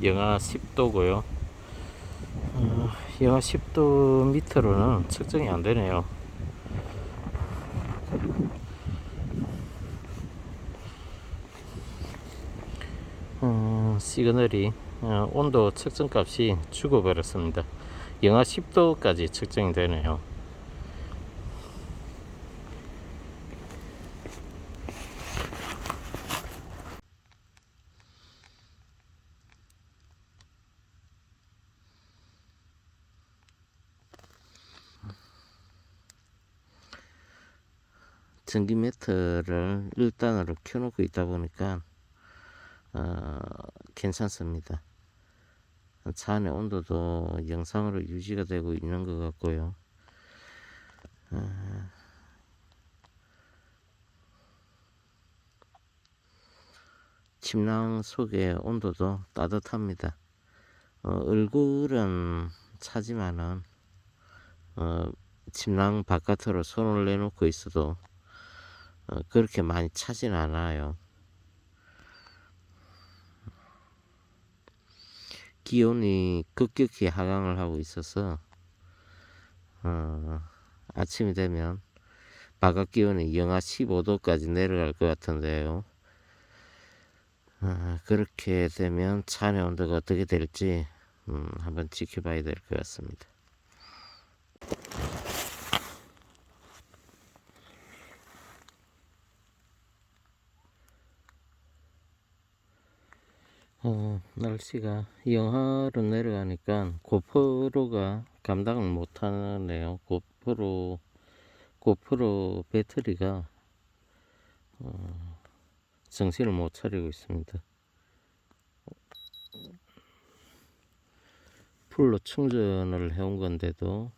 영하 10도고요. 영하 10도 밑으로는 측정이 안 되네요. 시그널이 온도 측정 값이 죽어버렸습니다. 영하 10도까지 측정이 되네요. 전기 매트를 1단으로 켜놓고 있다 보니까 괜찮습니다. 차 안의 온도도 영상으로 유지가 되고 있는 것 같고요. 침낭 속의 온도도 따뜻합니다. 얼굴은 차지만은 침낭 바깥으로 손을 내놓고 있어도 그렇게 많이 차진 않아요. 기온이 급격히 하강을 하고 있어서 아침이 되면 바깥 기온이 영하 15도까지 내려갈 것 같은데요. 그렇게 되면 차 내 온도가 어떻게 될지 한번 지켜봐야 될 것 같습니다. 날씨가 영하로 내려가니까 고프로가 감당을 못하네요. 고프로 배터리가 정신을 못 차리고 있습니다. 풀로 충전을 해온 건데도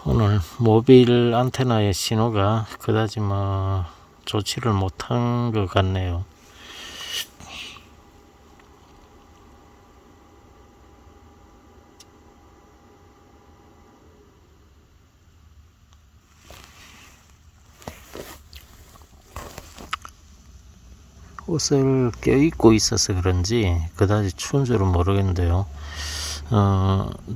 오늘 모빌 안테나의 신호가 그다지 좋지를 못한 것 같네요. 옷을 껴입고 있어서 그런지 그다지 추운 줄은 모르겠는데요.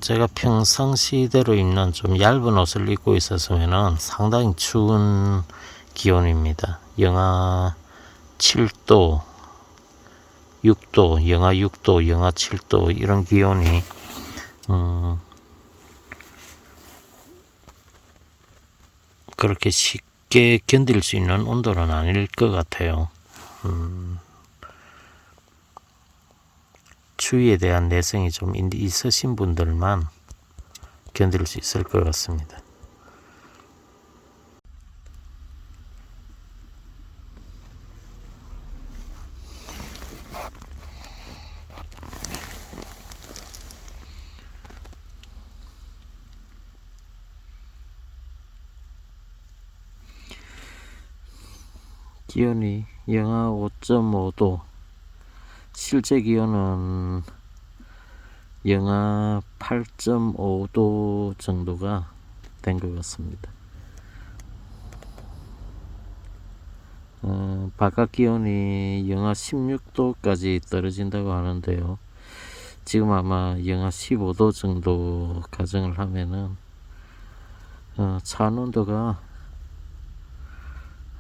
제가 평상시대로 입는 좀 얇은 옷을 입고 있었으면 상당히 추운 기온입니다. 영하 7도, 6도, 영하 6도, 영하 7도 이런 기온이 그렇게 쉽게 견딜 수 있는 온도는 아닐 것 같아요. 추위에 대한 내성이 좀 있으신 분들만 견딜 수 있을 것 같습니다. 기온이 영하 5.5도, 실제 기온은 영하 8.5도 정도가 된 것 같습니다. 바깥 기온이 영하 16도까지 떨어진다고 하는데요. 지금 아마 영하 15도 정도 가정을 하면은 차 온도가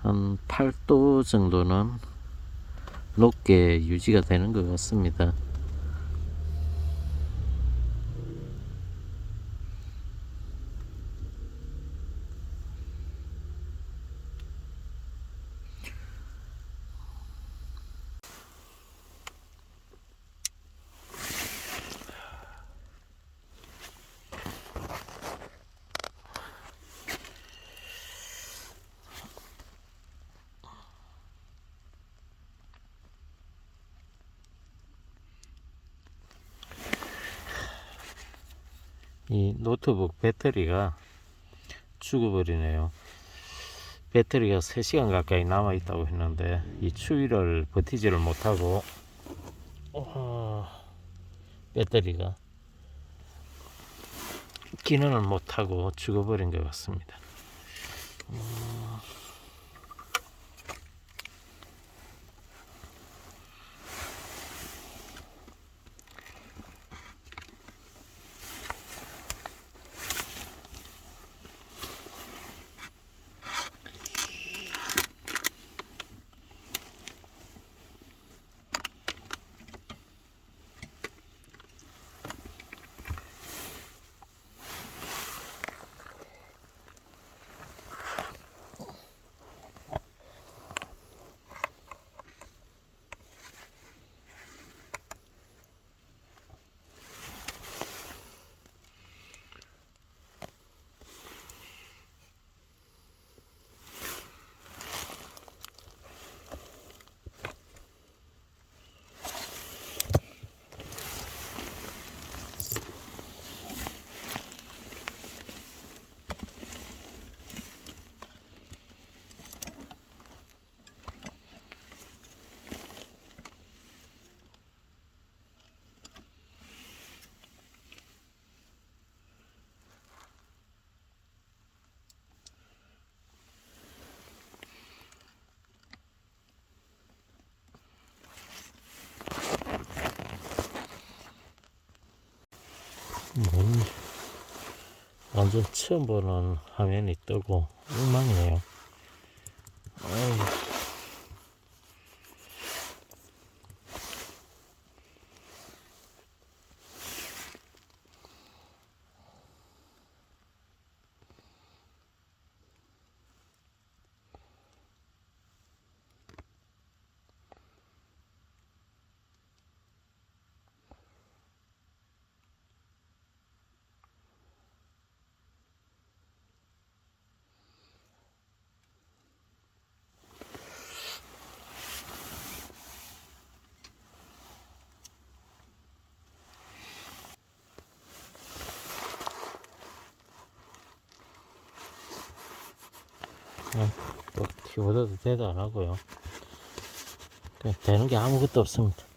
한 8도 정도는 높게 유지가 되는 것 같습니다. 이 노트북 배터리가 죽어버리네요. 배터리가 3시간 가까이 남아 있다고 했는데 이 추위를 버티지를 못하고 배터리가 기능을 못하고 죽어버린 것 같습니다. 완전 처음 보는 화면이 뜨고 엉망이네요. 또 키보드도 대도 안 하고요. 그냥 되는 게 아무것도 없습니다.